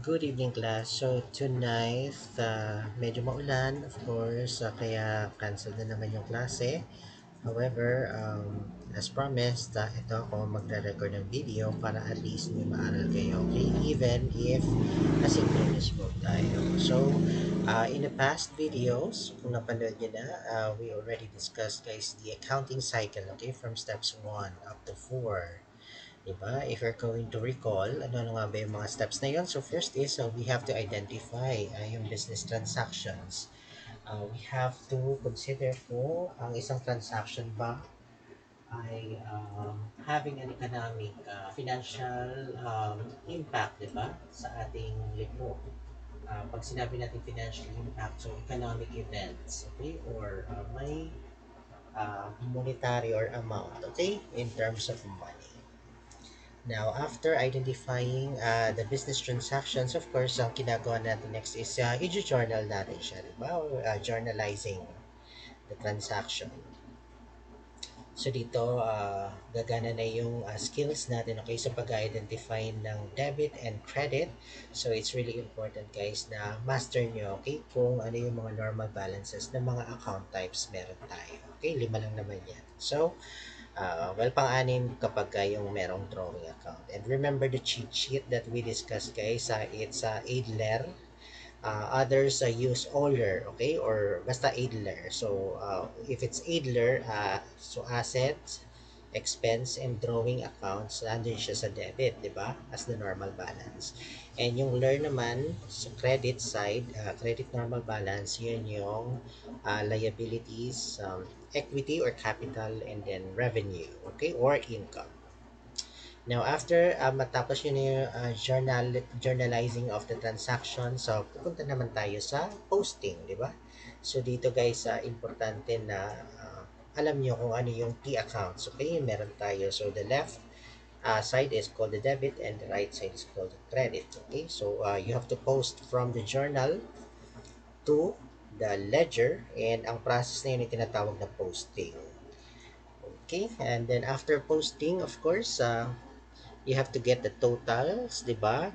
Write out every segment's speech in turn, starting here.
Good evening, class. So, tonight, medyo maulan, of course, kaya cancel na naman yung klase. However, as promised, ito ako magre-record ng video para at least may maaral kayo, okay? Even if asynchronous mode tayo. So, in the past videos, kung napanood nyo na, we already discussed, guys, the accounting cycle, okay? From steps 1 up to 4. Diba? If you're going to recall, ano nga ba yung mga steps na yun? So first is, we have to identify yung business transactions. We have to consider kung ang isang transaction ba ay having an economic, financial impact, di ba? Sa ating libro. Pag sinabi natin financial impact, so economic events, okay? Or may monetary or amount, okay? In terms of money. Now, after identifying the business transactions, of course, ang ginagawa natin next is i-journal natin siya, di ba? Or, journalizing the transaction. So, dito, gagana na yung skills natin, okay, sa pag-identify ng debit and credit. So, it's really important, guys, na master nyo, okay, kung ano yung mga normal balances ng mga account types meron tayo. Okay, 5 lang naman yan. So, well, pang-anim kapag yung merong drawing account. And remember the cheat sheet that we discussed, guys. It's Adler. Others use Euler, okay? Or basta Adler. So, if it's Adler, so assets, expense, and drawing accounts, nandun siya sa debit, di ba? As the normal balance. And yung learn naman, sa credit side, credit normal balance, yun yung liabilities, equity or capital, and then revenue, okay? Or income. Now, after matapos yun yung journalizing of the transaction, so pupunta naman tayo sa posting, di ba? So, dito guys, importante na alam nyo kung ano yung key accounts, okay? Meron tayo. So, the left side is called the debit and the right side is called the credit, okay? So, you have to post from the journal to the ledger and ang process na yun ay tinatawag na posting. Okay? And then, after posting, of course, you have to get the totals, di ba?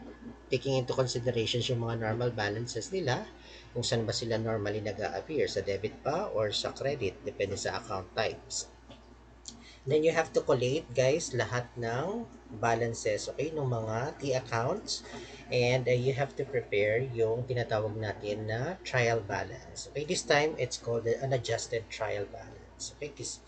Taking into consideration yung mga normal balances nila, kung saan ba sila normally nag-a-appear, sa debit ba or sa credit, depende sa account types. Then you have to collate, guys, lahat ng balances, okay, ng mga T accounts. And you have to prepare yung tinatawag natin na trial balance. Okay, this time, it's called an adjusted trial balance. Okay, because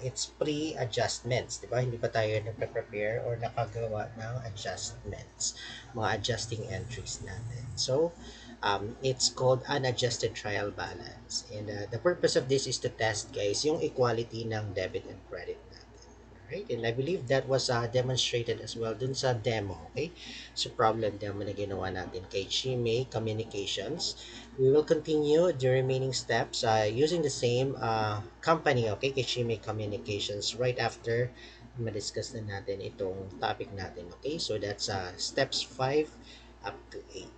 it's pre-adjustments, di ba? Hindi pa tayo nagpe-prepare or nakagawa ng adjustments, mga adjusting entries natin. So, it's called unadjusted trial balance. And the purpose of this is to test, guys, yung equality ng debit and credit natin. Right? And I believe that was demonstrated as well dun sa demo, okay? So, problem demo na ginawa natin kay Chime Communications. We will continue the remaining steps using the same company, okay, kay Chime Communications, right after ma-discuss na natin itong topic natin, okay? So, that's steps 5 up to 8.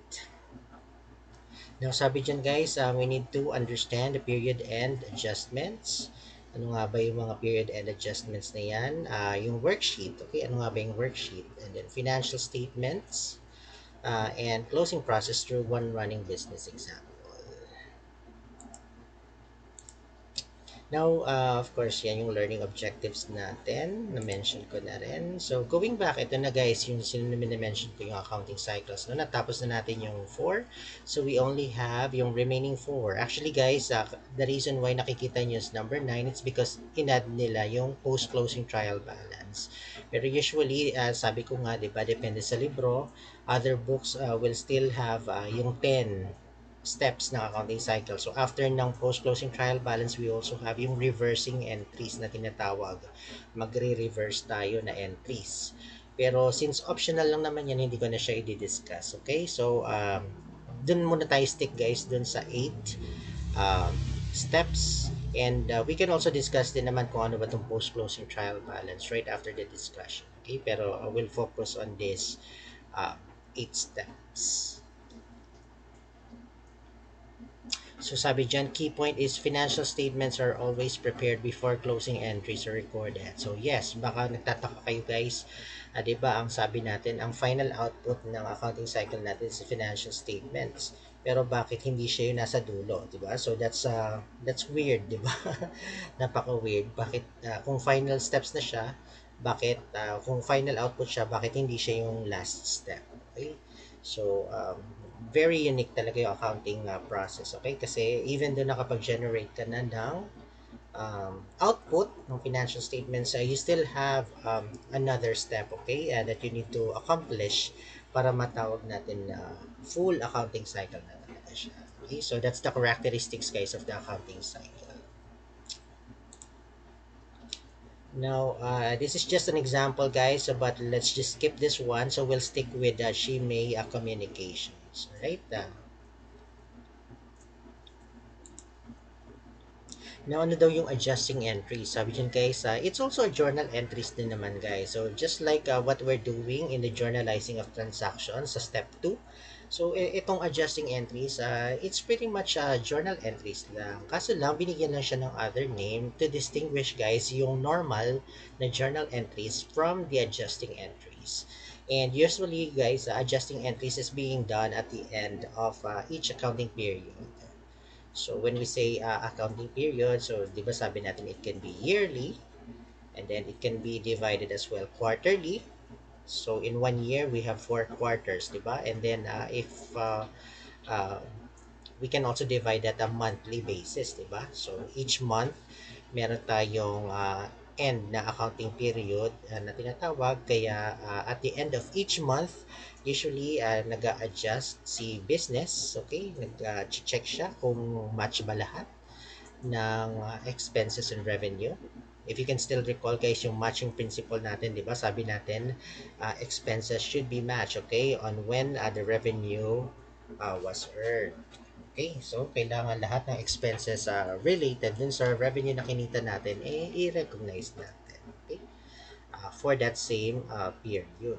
Now, sabi dyan guys, we need to understand the period end adjustments. Ano nga ba yung mga period end adjustments na yan? Yung worksheet, okay? Ano nga ba yung worksheet? And then financial statements and closing process through one running business example. Now, of course, yan yung learning objectives natin. Na-mention ko na rin. So, going back, ito na guys, yung na-mention ko yung accounting cycles. No? Natapos na natin yung 4. So, we only have yung remaining 4. Actually, guys, the reason why nakikita nyo is number 9, it's because in-add nila yung post-closing trial balance. Pero usually, sabi ko nga, diba, depende sa libro, other books will still have yung 10 steps ng accounting cycle. So, after ng post-closing trial balance, we also have yung reversing entries na tinatawag. Magre-reverse tayo na entries. Pero, since optional lang naman yan, hindi ko na siya i-discuss. Okay? So, dun muna tayo stick, guys, dun sa 8 steps. And we can also discuss din naman kung ano ba itong post-closing trial balance right after the discussion. Okay? Pero, we'll focus on this 8 steps. So sabi dyan, key point is financial statements are always prepared before closing entries are recorded. So yes, baka nagtataka kayo guys, 'di ba ang sabi natin, ang final output ng accounting cycle natin is financial statements. Pero bakit hindi siya yung nasa dulo, 'di ba? So that's weird, 'di ba? Napaka-weird. Bakit kung final steps na siya, bakit kung final output siya, bakit hindi siya yung last step? Okay? So, very unique talaga yung accounting process, okay? Kasi even though nakapag-generate ka na ng output ng financial statements, you still have another step, okay, that you need to accomplish para matawag natin na full accounting cycle na talaga siya. Okay? So, that's the characteristics, guys, of the accounting cycle. Now, this is just an example, guys, but let's just skip this one. So, we'll stick with Shimei Communications, right? Now, ano daw yung adjusting entries? Sabi dyan guys, it's also a journal entries din naman guys. So, just like what we're doing in the journalizing of transactions sa step 2. So, itong adjusting entries, it's pretty much journal entries lang. Kaso lang, binigyan lang siya ng other name to distinguish guys yung normal na journal entries from the adjusting entries. And usually guys, adjusting entries is being done at the end of each accounting period. So when we say accounting period, so di ba sabi natin it can be yearly and then it can be divided as well quarterly. So in 1 year we have 4 quarters, di ba? And then if uh, we can also divide that a monthly basis, di ba? So each month meron tayong end na accounting period na tinatawag. Kaya at the end of each month, usually nag-a-adjust si business, okay? Nag-check siya kung match ba lahat ng expenses and revenue. If you can still recall guys yung matching principle natin, di ba? Sabi natin, expenses should be matched, okay? On when the revenue was earned. Okay, so kailangan lahat ng expenses related dun sa revenue na kinita natin, i-recognize natin. Okay? For that same period.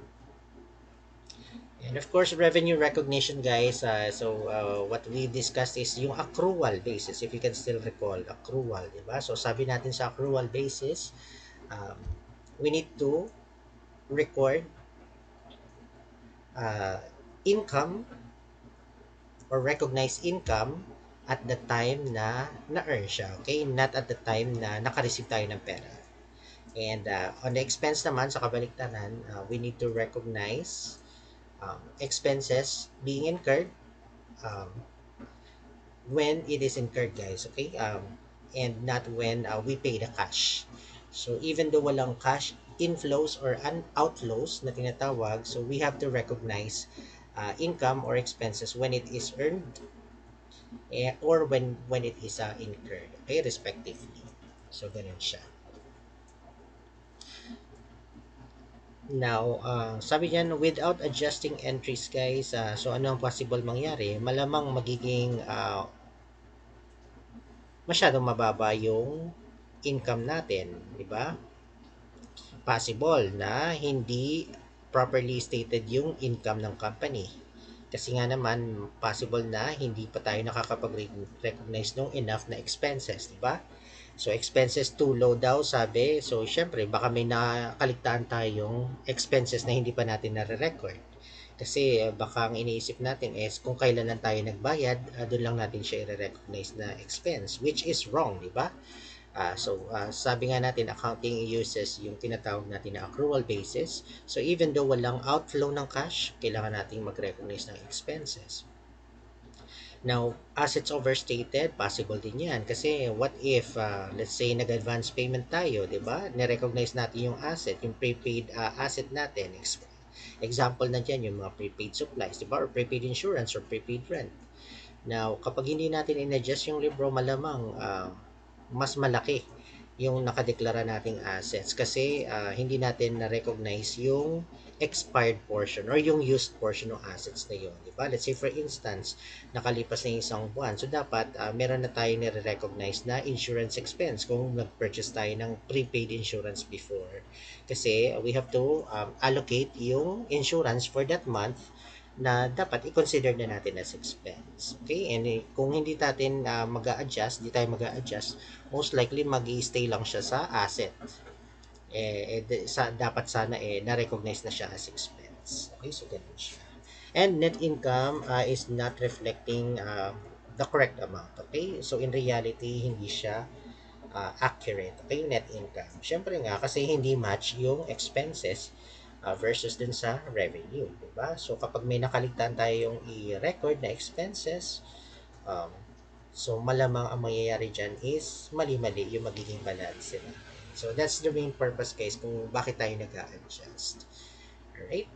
And of course, revenue recognition, guys. What we discussed is yung accrual basis. If you can still recall, accrual, di ba? So, sabi natin sa accrual basis, um, we need to record uh, income or recognize income at the time na na-earn siya. Okay? Not at the time na naka-receive tayo ng pera. And on the expense naman, sa kabaliktaran, we need to recognize expenses being incurred um, when it is incurred guys, okay, and not when we pay the cash. So even though walang cash inflows or outflows na tinatawag, so we have to recognize income or expenses when it is earned or when it is incurred, okay, respectively. So ganun siya. Now, sabi niyan, without adjusting entries guys, so ano ang possible mangyari? Malamang magiging masyadong mababa yung income natin, di ba? Possible na hindi properly stated yung income ng company. Kasi nga naman, possible na hindi pa tayo nakakapag-recognize ng enough na expenses, di ba? So, expenses too low daw, sabi. So, syempre, baka may nakaligtaan tayong expenses na hindi pa natin nare-record. Kasi baka ang iniisip natin is kung kailan lang tayo nagbayad, doon lang natin siya i-recognize na expense, which is wrong, di ba? Sabi nga natin, accounting uses yung tinatawag natin na accrual basis. So, even though walang outflow ng cash, kailangan nating mag-recognize ng expenses. Now, assets overstated, possible din yan. Kasi what if, let's say, nag-advance payment tayo, di ba? Nirecognize natin yung asset, yung prepaid asset natin. Example na dyan, yung mga prepaid supplies, di ba? Or prepaid insurance or prepaid rent. Now, kapag hindi natin in-adjust yung libro, malamang mas malaki yung nakadeklara nating assets kasi hindi natin na-recognize yung expired portion or yung used portion ng assets na yun. Diba? Let's say for instance, nakalipas na yung isang buwan. So dapat meron na tayo nire-recognize na insurance expense kung nag-purchase tayo ng prepaid insurance before. Kasi we have to allocate yung insurance for that month na dapat i-consider na natin as expense. Okay? And kung hindi natin mag-a-adjust, di tayo mag-a-adjust, most likely mag-i-stay lang siya sa asset. Dapat sana na-recognize na siya as expense. Okay? So, ganun siya. And net income is not reflecting the correct amount. Okay? So, in reality, hindi siya accurate. Okay? Yung net income. Siyempre nga, kasi hindi match yung expenses versus dun sa revenue. Diba? So, kapag may nakaligtaan tayo yung i-record na expenses, um, so malamang ang mangyayari dyan is mali-mali yung magiging balance nila. So, that's the main purpose, guys, kung bakit tayo nag-a-adjust. Alright?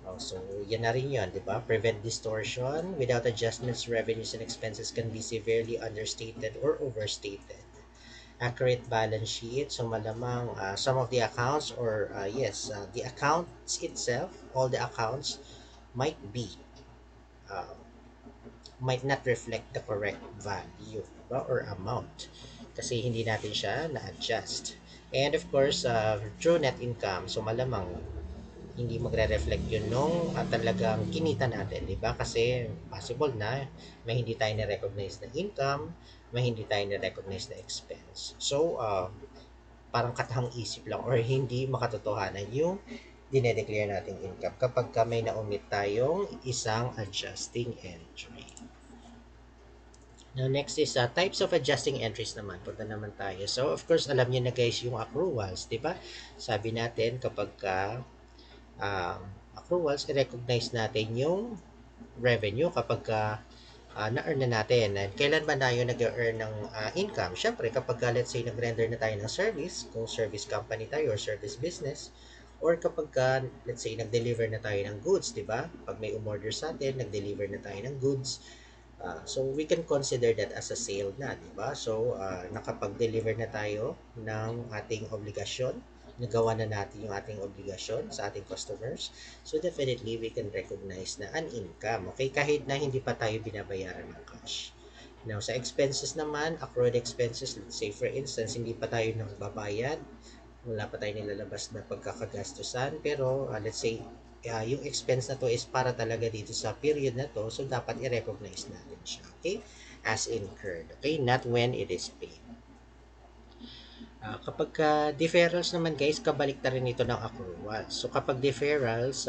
Oh, so, yan na rin yun, di ba? Prevent distortion. Without adjustments, revenues and expenses can be severely understated or overstated. Accurate balance sheet. So, malamang some of the accounts or the accounts itself, all the accounts might be uh, might not reflect the correct value, diba? Or amount kasi hindi natin siya na-adjust. And of course, true net income, so malamang hindi magre-reflect yun nung talagang kinita natin, di ba? Kasi possible na may hindi tayo na-recognize na income, may hindi tayo na-recognize na expense. So, parang katahang isip lang or hindi makatotohanan yung dinedeclare nating income kapag may na-omit tayong isang adjusting entry. Now, next is types of adjusting entries naman. Punta naman tayo. So, of course, alam niyo na guys yung accruals, di ba? Sabi natin kapag um, accruals, i-recognize natin yung revenue kapag na-earn na natin. And kailan ba tayo nag-earn ng income? Siyempre, kapag let's say nag-render na tayo ng service, kung service company tayo or service business, or kapag let's say nag-deliver na tayo ng goods, di ba? Pag may umorder sa atin, nag-deliver na tayo ng goods, so we can consider that as a sale na, di ba? So nakapag-deliver na tayo ng ating obligasyon, nagawa na natin yung ating obligasyon sa ating customers. So definitely we can recognize na an income, okay? Kahit na hindi pa tayo binabayaran ng cash. Now, sa expenses naman, accrued expenses, let's say for instance, hindi pa tayo nagbabayad, wala pa tayo nilalabas na pagkakagastusan, pero let's say yung expense na to is para talaga dito sa period na to, so dapat i-recognize natin siya, okay? As incurred, okay? Not when it is paid. Kapag deferrals naman guys, kabalik na rin ito ng accrual. So kapag deferrals,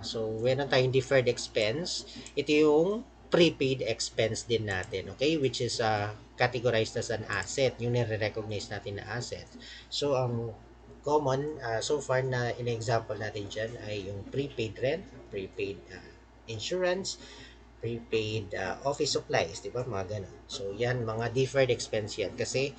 so meron tayong deferred expense, ito yung prepaid expense din natin, okay? Which is categorized as an asset, yung nire-recognize natin na asset. So ang common so far na in-example natin dyan ay yung prepaid rent, prepaid insurance, prepaid office supplies, di ba? Mga ganun. So, yan, mga deferred expense yan. Kasi,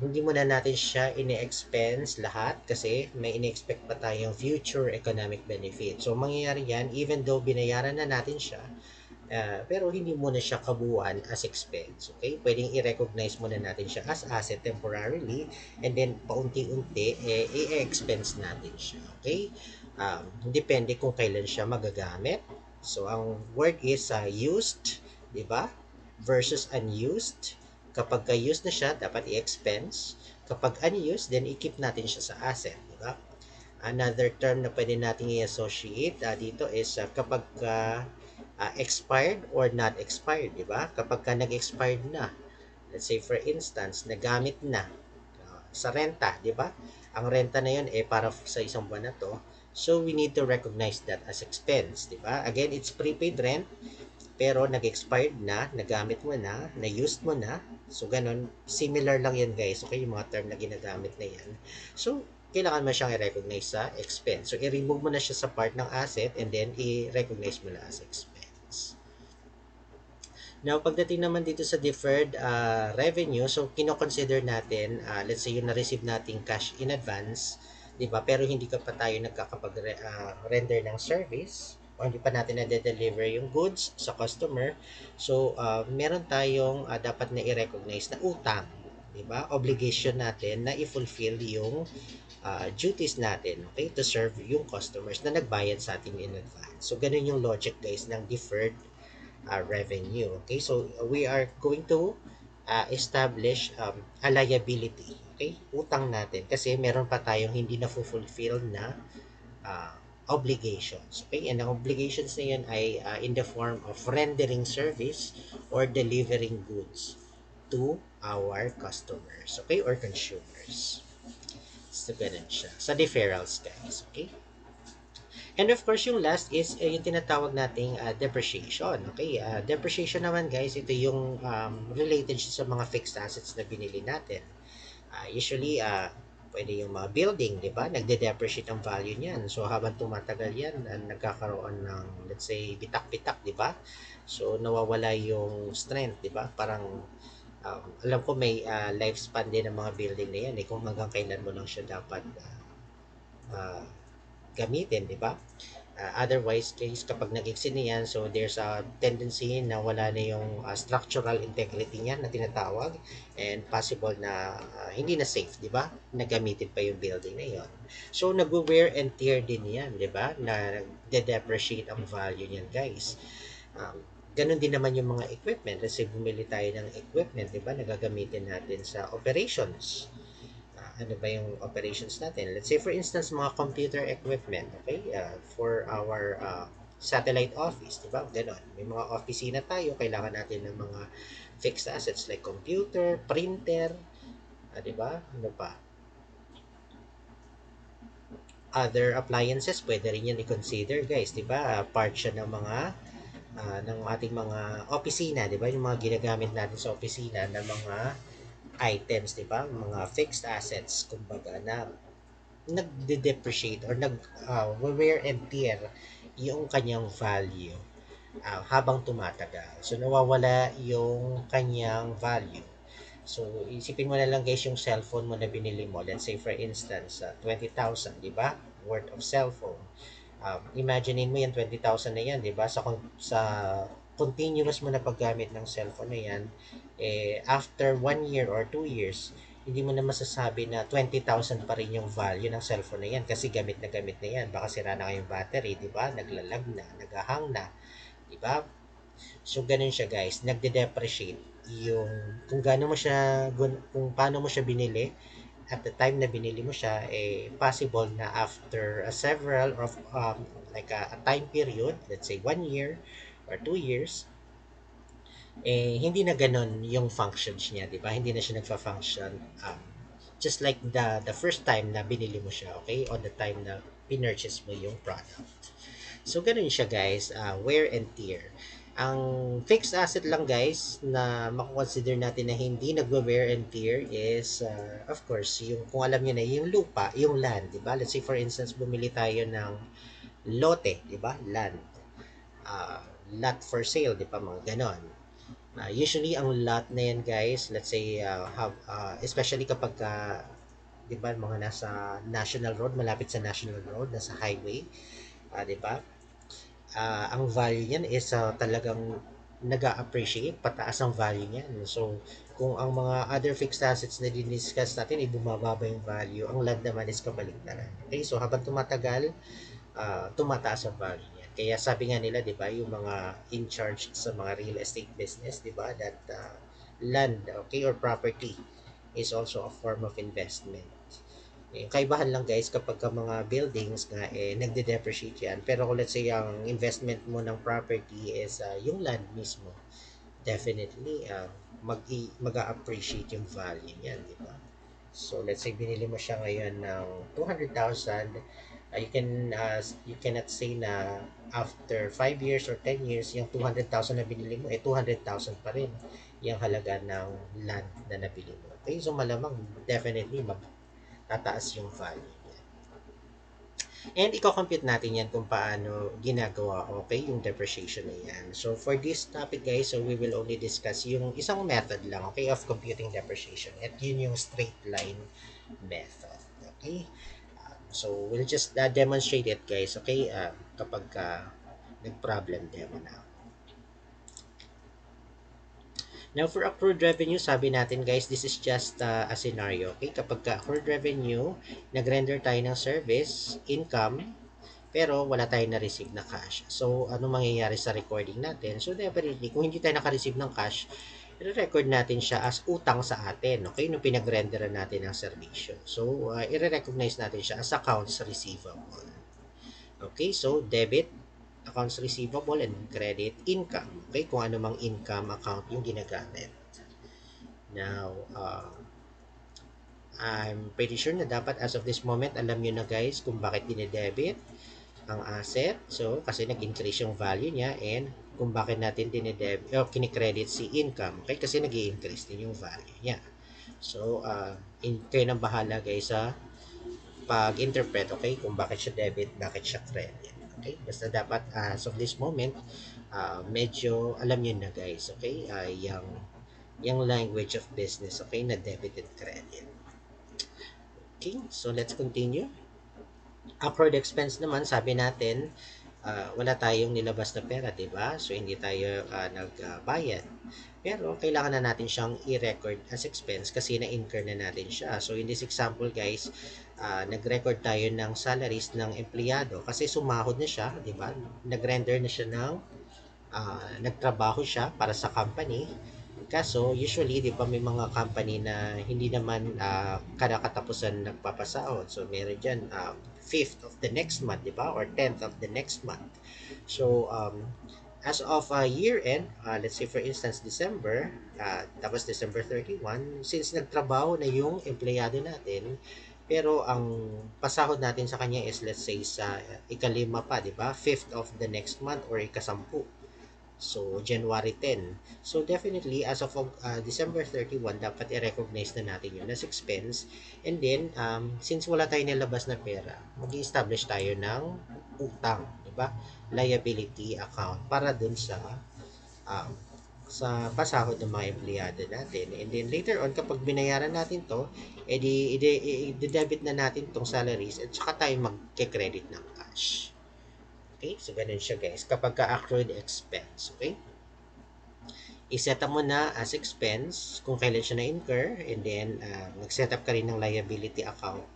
hindi muna natin siya ini-expense lahat kasi may ini-expect pa tayong future economic benefit. So, mangyayari yan, even though binayaran na natin siya, pero hindi muna siya kabuuan as expense. Okay? Pwedeng i-recognize muna natin siya as asset temporarily and then paunti-unti i-expense natin siya. Okay? Depende kung kailan siya magagamit. So, ang word is used, di ba? Versus unused. Kapag used na siya, dapat i-expense. Kapag unused, then i-keep natin siya sa asset, di ba? Another term na pwede natin i-associate dito is kapag expired or not expired, di ba? Kapag nag-expired na, let's say for instance, nagamit na sa renta, di ba? Ang renta na yun para sa isang buwan na to. So we need to recognize that as expense, di ba? Again, it's prepaid rent, pero nag-expired na, nagamit mo na, na-used mo na. So ganun, similar lang yan guys. Okay, yung mga term na ginagamit na yan. So, kailangan mo siyang i-recognize sa expense. So, i-remove mo na siya sa part ng asset and then i-recognize mo na as expense. Now, pagdating naman dito sa deferred revenue, so kino-consider natin, let's say yung na-receive nating cash in advance, di ba? Pero hindi ka pa tayo nagkakapag-render ng service o hindi pa natin na-deliver yung goods sa customer. So, meron tayong dapat na i-recognize na utang, di ba? Obligation natin na i-fulfill yung duties natin, okay? To serve yung customers na nagbayad sa atin in advance. So, ganun yung logic guys ng deferred revenue. Okay, so we are going to establish a liability. Okay, utang natin kasi meron pa tayong hindi na fulfill na uh, obligations. Okay? And ang obligations na yun ay in the form of rendering service or delivering goods to our customers. Okay? Or consumers. So, ganun siya. Sa deferrals, guys. Okay? And of course, yung last is yung tinatawag nating depreciation. Okay? Depreciation naman, guys, ito yung related siya sa mga fixed assets na binili natin. Usually, pwede yung mga building, di ba? Nagde-depreciate ang value niyan. So, habang tumatagal yan, nagkakaroon ng, let's say, bitak-bitak, di ba? So, nawawala yung strength, di ba? Parang, alam ko may lifespan din ng mga building na yan. Eh, kung hanggang kailan mo lang siya dapat uh, gamitin, di ba? Otherwise, case kapag nag-exceed na yan, so there's a tendency na wala na yung structural integrity niya na tinatawag and possible na hindi na safe, di ba? Nagamitin pa yung building na yon. So, nag-wear and tear din yan, di ba? Na de-depreciate ang value niyan, guys. Ganun din naman yung mga equipment. Kasi bumili tayo ng equipment, di ba? Nagagamitin natin sa operations. Ano ba yung operations natin? Let's say for instance, mga computer equipment, okay? For our satellite office, di ba? Ganon. May mga opisina tayo, kailangan natin ng mga fixed assets like computer, printer, di ba? Ano pa? Other appliances, pwede rin yan i-consider, guys, di ba? Part siya ng mga ng ating mga opisina, di ba? Yung mga ginagamit natin sa opisina ng mga items, di ba? Mga fixed assets, kumbaga, na nagde-depreciate or wear and tear yung kanyang value habang tumatagal. So, nawawala yung kanyang value. So, isipin mo na lang guys yung cellphone mo na binili mo. Let's say for instance, 20,000, di ba? Worth of cellphone. Imaginein mo yan, 20,000 na yan, di ba? Sa continuous mo na paggamit ng cellphone na yan, after 1 year or 2 years, hindi mo na masasabi na 20,000 pa rin yung value ng cellphone na yan kasi gamit na yan. Baka sira na kayong battery, di ba? Naglalag na, nagahang na, di ba? So, ganun siya guys. Nagde-depreciate yung kung paano mo siya binili at the time na binili mo siya, possible na after several of like a time period, let's say 1 year or 2 years, hindi na ganun yung functions niya, di ba? Hindi na siya nagfa-function just like the first time na binili mo siya, okay? Or the time na pinurchase mo yung product. So, ganun siya guys, wear and tear. Ang fixed asset lang guys na makukonsider natin na hindi nagwe-wear and tear is, of course, yung kung alam niyo na, yung lupa, yung land, di ba? Let's say for instance, bumili tayo ng lote, di ba? Land. Uh, Lot for sale, di ba? Mga ganon. Usually, ang lot na yan guys, let's say, especially kapag di ba, mga nasa national road, malapit sa national road, nasa highway, di ba? Ang value niyan is talagang nag-appreciate, pataas ang value niyan. So, kung ang mga other fixed assets na diniscuss natin, bumababa yung value, ang land naman is kabaligtaran. Okay, so habang tumatagal, tumataas ang value niyan. Kaya sabi nga nila, di ba, yung mga in charge sa mga real estate business, di ba, that land, okay, or property is also a form of investment. Kaibahan lang guys kapag ka mga buildings nga nagde-depreciate yan. Pero kung let's say ang investment mo ng property is yung land mismo, definitely mag-appreciate yung value niyan, di ba? So let's say binili mo siya ngayon ng 200,000, you cannot say na after 5 years or 10 years, yung 200,000 na binili mo 200,000 pa rin yung halaga ng land na nabili mo. Okay, so malamang definitely tataas yung value niya. And i-compute natin yan kung paano ginagawa, okay, yung depreciation na yan. So, for this topic guys, so we will only discuss yung isang method lang, okay, of computing depreciation. At yun yung straight line method, okay? So, we'll just demonstrate it guys, okay, kapag nag-problem demo na. Now, for accrued revenue, sabi natin guys, this is just a scenario. Okay? Kapag accrued revenue, nag-render tayo ng service, income, pero wala tayong na-receive na cash. So, ano mangyayari sa recording natin? So, definitely, kung hindi tayo naka-receive ng cash, i-record natin siya as utang sa atin, okay? Nung pinag-renderan natin ng servisyo. So, i-recognize natin siya as accounts receivable. Okay, so debit, accounts receivable, and credit, income. Okay, kung ano mang income account yung ginagamit. Now, I'm pretty sure na dapat as of this moment, alam nyo na guys kung bakit dinedebit ang asset. So, kasi nag-increase yung value niya and kung bakit natin dinedebit o kinikredit si income. Okay, kasi nag increase din yung value niya. So, kayo nang bahala guys sa pag-interpret, okay, kung bakit siya debit, bakit siya credit. Okay, basta dapat as of this moment, medyo alam niyo na guys, okay, yung language of business, okay, na debit and credit. Okay, so let's continue. Accrued expense naman, sabi natin, wala tayong nilabas na pera, di ba? So, hindi tayo nagbayad. Pero, kailangan na natin siyang i-record as expense kasi na-incur na natin siya. So, in this example, guys, nag-record tayo ng salaries ng empleyado kasi sumahod na siya, di ba? Nag-render na siya ng nagtrabaho siya para sa company. Kaso, usually, di ba may mga company na hindi naman kada katapusan nagpapasahod. So, meron dyan 5th of the next month, di ba? Or 10th of the next month. So, as of year end, let's say for instance, December, tapos December 31, since nagtrabaho na yung empleyado natin, pero ang pasahod natin sa kanya is let's say sa ikalima pa, di ba? 5th of the next month or ikasampu. So, January 10. So, definitely, as of December 31, dapat i-recognize na natin yun as expense. And then, since wala tayong nilabas na pera, mag-establish tayo ng utang, di ba? Liability account para dun um, sa pasahod ng mga empleyado natin. And then later on, kapag binayaran natin to, edi i-debit na natin tong salaries at saka tayo mag-credit ng cash. Okay? So, ganun siya guys. Kapag ka-accrued expense. Okay? I-set up mo na as expense kung kailan siya na-incur and then mag-set up ka rin ng liability account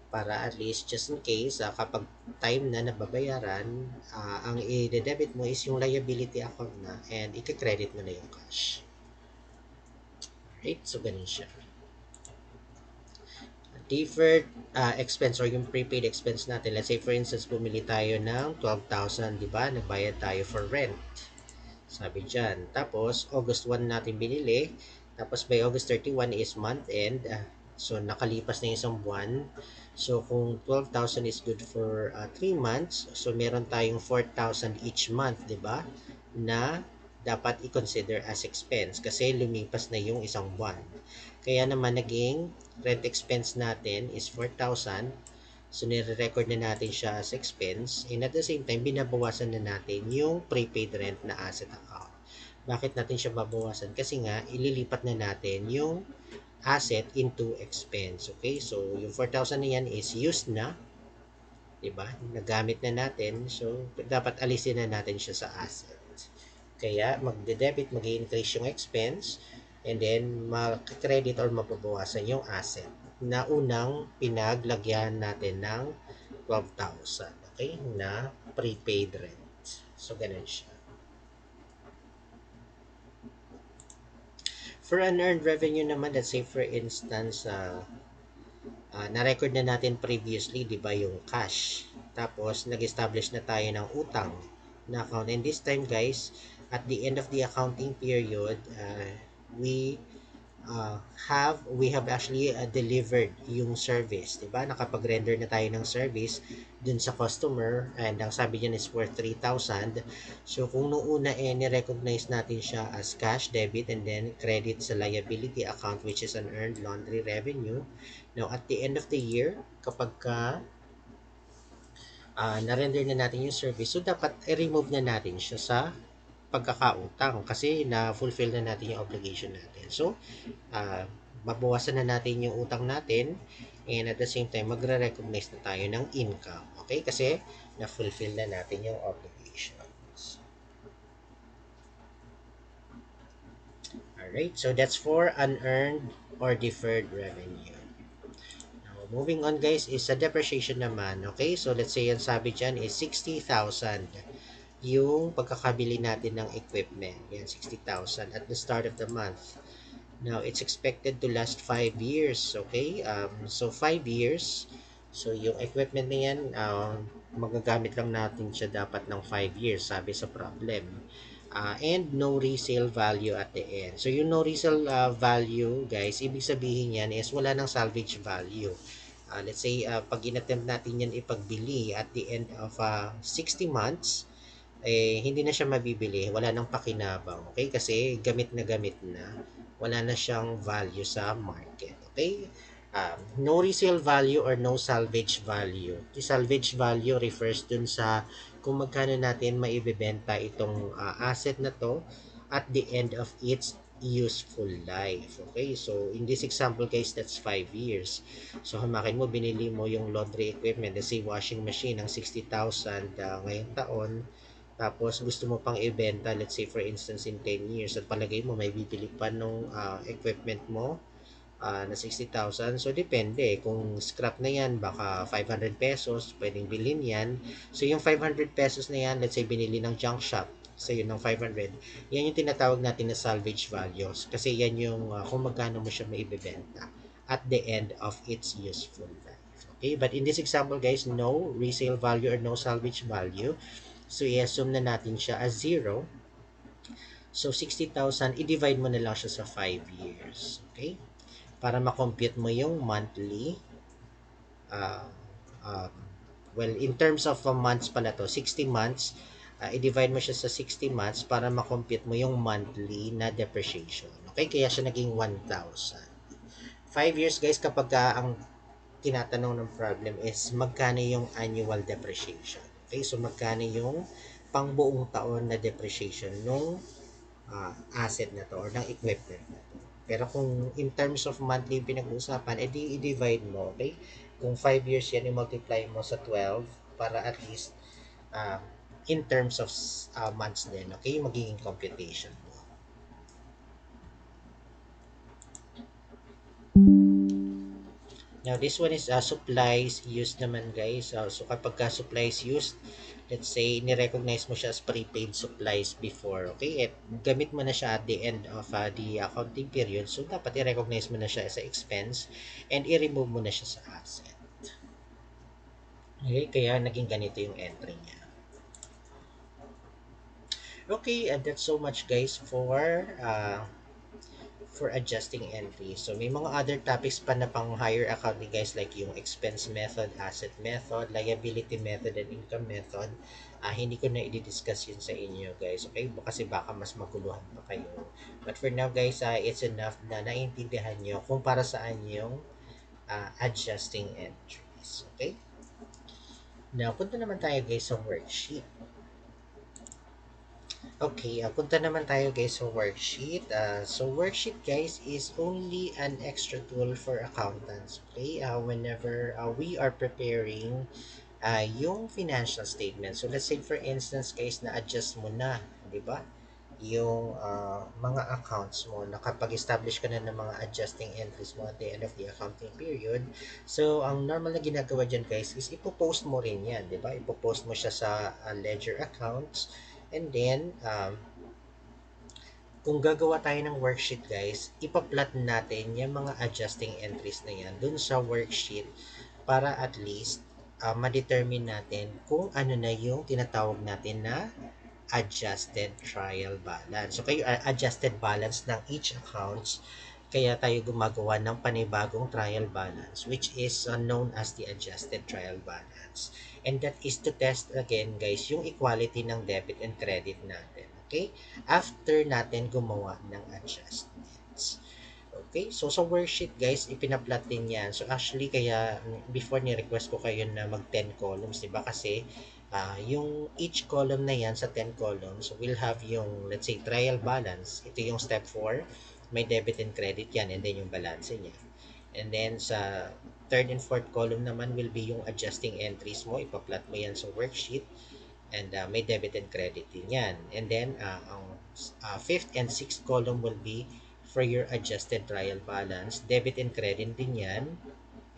para at least just in case kapag time na nababayaran, ang i-debit mo is yung liability account na and i-credit mo na yung cash. Right? So, ganun siya. Deferred expense or yung prepaid expense natin. Let's say for instance, bumili tayo ng 12,000, di ba? Nagbayad tayo for rent. Sabi dyan. Tapos, August 1 natin binili. Tapos, by August 31 is month end. So, nakalipas na isang buwan. So, kung 12,000 is good for 3 months, so meron tayong 4,000 each month, di ba? Na dapat i-consider as expense kasi lumipas na yung isang buwan. Kaya naman, naging rent expense natin is 4,000. So, nire-record na natin siya as expense and at the same time, binabawasan na natin yung prepaid rent na asset account. Bakit natin siya babawasan? Kasi nga, ililipat na natin yung asset into expense. Okay? So, yung 4,000 na yan is used na. Diba? Nagamit na natin. So, dapat alisin na natin siya sa asset. Kaya, magde-debit, mag-increase yung expense and then mag-credit or mababawasan yung asset na unang pinaglagyan natin ng 12,000. Okay? Na prepaid rent. So, ganun siya. For unearned revenue naman, let's say for instance, na-record na natin previously, di ba, yung cash. Tapos, nag-establish na tayo ng utang na account. And this time, guys, at the end of the accounting period, we we have actually delivered yung service, 'di ba? Nakapag-render na tayo ng service dun sa customer and ang sabi niya is worth 3,000. So kung noong una ni-recognize natin siya as cash debit and then credit sa liability account which is an earned laundry revenue. Now at the end of the year, kapag na-render na natin yung service, so dapat i-remove na natin siya sa pagkakautang kasi na-fulfill na natin yung obligation natin. So, babawasan na natin yung utang natin and at the same time, magre-recognize na tayo ng income. Okay? Kasi na-fulfill na natin yung obligations. Alright, so that's for unearned or deferred revenue. Now, moving on guys is sa depreciation naman. Okay, so let's say yung sabi dyan is 60,000 yung pagkakabili natin ng equipment. Yan, 60,000 at the start of the month. Now, it's expected to last 5 years. Okay? So, 5 years. So, yung equipment na yan, magagamit lang natin siya dapat ng 5 years, sabi sa problem. And no resale value at the end. So yung no resale value, guys, ibig sabihin yan is wala nang salvage value. Let's say, pag inattempt natin yan ipagbili at the end of 60 months, hindi na siya mabibili, wala nang pakinabang, okay? Kasi gamit na gamit na, wala na siyang value sa market, okay? No resale value or no salvage value. The salvage value refers dun sa kung magkano natin maibebenta itong asset na to at the end of its useful life. Okay, so in this example guys, that's 5 years. So hamakin mo, binili mo yung laundry equipment, let's say washing machine ng 60,000 ngayong taon, tapos gusto mo pang ibenta, let's say for instance in 10 years, at palagay mo may bibili pa nung equipment mo na 60,000. So depende, kung scrap na yan, baka 500 pesos pwedeng bilhin yan. So yung 500 pesos na yan, let's say binili ng junk shop sa yun ng 500, yan yung tinatawag natin na salvage values, kasi yan yung kung magkano mo siya maibebenta at the end of its useful life. Okay, but in this example guys, no resale value or no salvage value. So i-assume na natin siya as 0. So 60,000, i-divide mo na lang siya sa 5 years. Okay? Para ma-compute mo yung monthly, uh, uh, well, in terms of months pala to, 60 months, i-divide mo siya sa 60 months para ma-compute mo yung monthly na depreciation. Okay? Kaya siya naging 1,000. 5 years guys, kapag ang tinatanong ng problem is magkano yung annual depreciation. Okay? So magkano yung pang buong taon na depreciation nung asset na to or ng equipment na to. Pero kung in terms of monthly pinag-uusapan, edi i-divide mo, okay? Kung 5 years yan, i-multiply mo sa 12 para at least uh, in terms of months din, okay? Magiging computation mo. Now, this one is supplies used naman guys. So, kapag supplies used, let's say, ni-recognize mo siya as prepaid supplies before, okay? At gamit mo na siya at the end of the accounting period. So, dapat i-recognize mo na siya as a expense and i-remove mo na siya sa asset. Okay? Kaya naging ganito yung entry niya. Okay, and that's so much guys for adjusting entries. So, may mga other topics pa na pang higher accounting guys, like yung expense method, asset method, liability method, and income method. Hindi ko na i-discuss yun sa inyo guys, okay? Kasi baka mas maguluhan pa kayo. But for now guys, it's enough na naiintindihan nyo kung para saan yung adjusting entries. Okay? Now, punta naman tayo guys sa worksheet. Okay, punta naman tayo guys sa worksheet. So worksheet guys is only an extra tool for accountants. Okay, whenever we are preparing yung financial statement. So let's say for instance guys, na-adjust mo na, di ba? Yung mga accounts mo, nakapag-establish ka na ng mga adjusting entries mo at the end of the accounting period. So ang normal na ginagawa dyan guys is ipopost mo rin yan, di ba? Ipopost mo siya sa ledger accounts. And then, kung gagawa tayo ng worksheet guys, ipa-plot natin yung mga adjusting entries na yan dun sa worksheet para at least ma-determine natin kung ano na yung tinatawag natin na adjusted trial balance. So, kayo adjusted balance ng each accounts, kaya tayo gumagawa ng panibagong trial balance which is known as the adjusted trial balance. And that is to test again guys yung equality ng debit and credit natin. Okay? After natin gumawa ng adjustments. Okay? So, sa worksheet, guys, ipinaplot din yan. So, actually, kaya before ni-request ko kayo na mag 10 columns, diba? Kasi, yung each column na yan sa 10 columns will have yung, let's say, trial balance. Ito yung step 4. May debit and credit yan, and then yung balance niya. And then, sa third and fourth column naman will be yung adjusting entries mo. Ipa-plot mo yan sa worksheet. And may debit and credit din yan. And then, ang fifth and sixth column will be for your adjusted trial balance. Debit and credit din yan.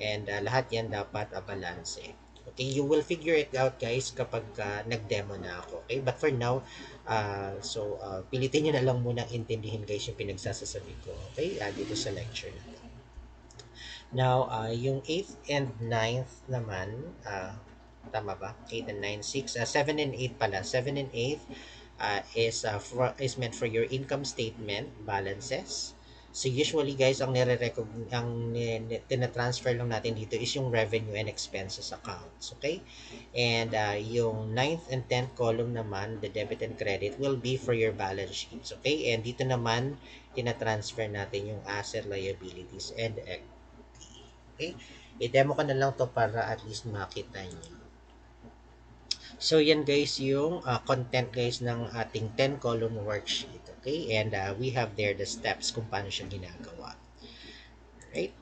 And lahat yan dapat balance. Okay, you will figure it out guys kapag nag-demo na ako. Okay, but for now, pilitin nyo na lang muna intindihin guys yung pinagsasasabi ko. Okay, dito sa lecture na Now, yung 8th and 9th naman, Tama ba? 8 and 9, 6, 7 and 8 pala. 7 and 8 is meant for your income statement balances. So usually guys, tina-transfer lang natin dito is yung revenue and expenses accounts, okay? And yung ninth and 10th column naman, the debit and credit will be for your balance sheets, okay? And dito naman, tina-transfer natin yung asset, liabilities, and equity, okay? I-demo ko na lang to para at least makita niyo. So yan guys yung content guys ng ating 10 column worksheet. Okay? And we have there the steps kung paano siya ginagawa. Right?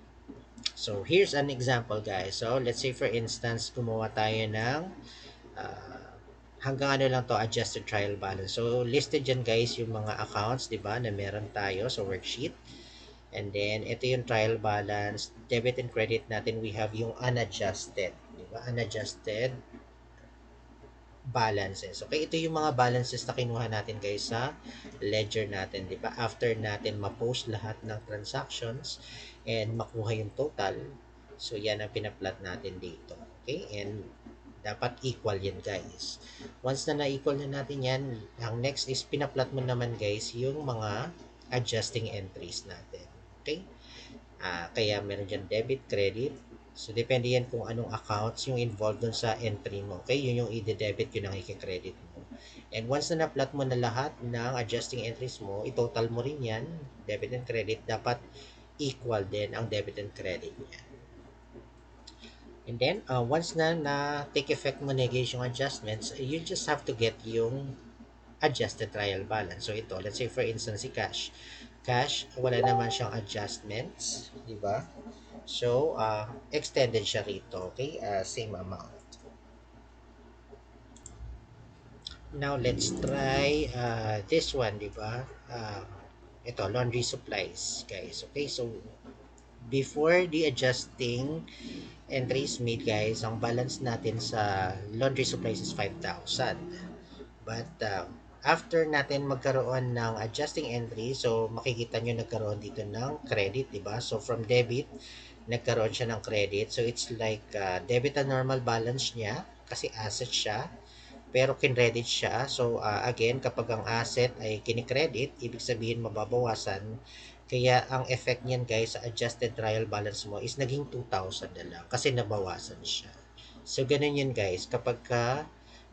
So here's an example guys. So let's say for instance, gumawa tayo ng uh, hanggang ano lang to, adjusted trial balance. So listed dyan guys yung mga accounts, di ba, na meron tayo sa worksheet. And then ito yung trial balance, debit and credit natin, we have yung unadjusted, di ba? Unadjusted balances. Okay, ito yung mga balances na kinuha natin guys sa ledger natin, di ba? After natin ma-post lahat ng transactions and makuha yung total, so yan ang pinaplot natin dito. Okay, and dapat equal yan guys. Once na na-equal na natin yan, ang next is pinaplot mo naman guys yung mga adjusting entries natin. Okay, kaya meron dyan debit, credit. So, depende yan kung anong accounts yung involved dun sa entry mo. Okay? Yun yung i-debit, yun ang i-credit mo. And once na na-plot mo na lahat ng adjusting entries mo, i-total mo rin yan, debit and credit, dapat equal din ang debit and credit niya. And then, once na take effect mo negation adjustments, you just have to get yung adjusted trial balance. So, ito, let's say for instance, si cash. Cash, wala naman siyang adjustments, di ba? So, extended siya rito, okay? Same amount. Now, let's try this one, di ba? Ito, laundry supplies, guys. Okay, so, before the adjusting entries made, guys, ang balance natin sa laundry supplies is 5,000. But, after natin magkaroon ng adjusting entry, so, makikita nyo nagkaroon dito ng credit, di ba? So, from debit, nagkaroon siya ng credit. So, it's like debit ang normal balance niya kasi asset siya, pero kinredit siya. So, again, kapag ang asset ay kinikredit, ibig sabihin mababawasan. Kaya, ang effect niyan guys sa adjusted trial balance mo is naging 2,000 na lang kasi nabawasan siya. So, ganun yun guys. Kapag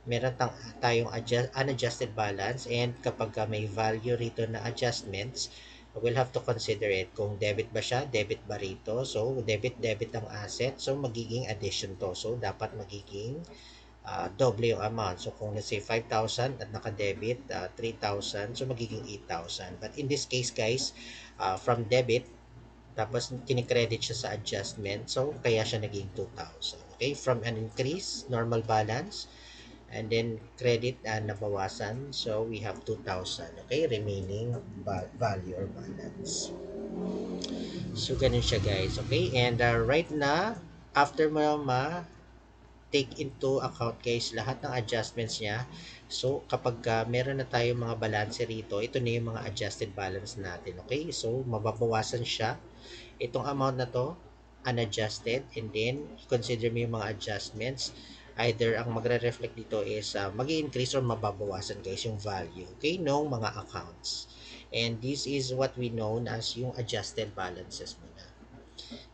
meron tayong unadjusted balance and kapag may value rito na adjustments, we'll have to consider it kung debit ba siya, debit ba rito. So, debit ang asset. So, magiging addition to. So, dapat magiging doble yung amount. So, kung let's say 5,000 at naka-debit 3,000, so magiging 8,000. But in this case, guys, from debit, tapos kinikredit siya sa adjustment. So, kaya siya naging 2,000. Okay? From an increase, normal balance, and then credit nabawasan, so we have 2,000, okay, remaining value or balance. So ganun siya guys, okay, and right na after mo take into account guys lahat ng adjustments niya, so kapag meron na tayong mga balance rito, ito na yung mga adjusted balance natin, okay, so mababawasan siya itong amount na to, unadjusted, and then consider mo yung mga adjustments. Either ang magre-reflect dito is mag-increase or mababawasan guys yung value, okay, ng mga accounts. And this is what we known as yung adjusted balances muna.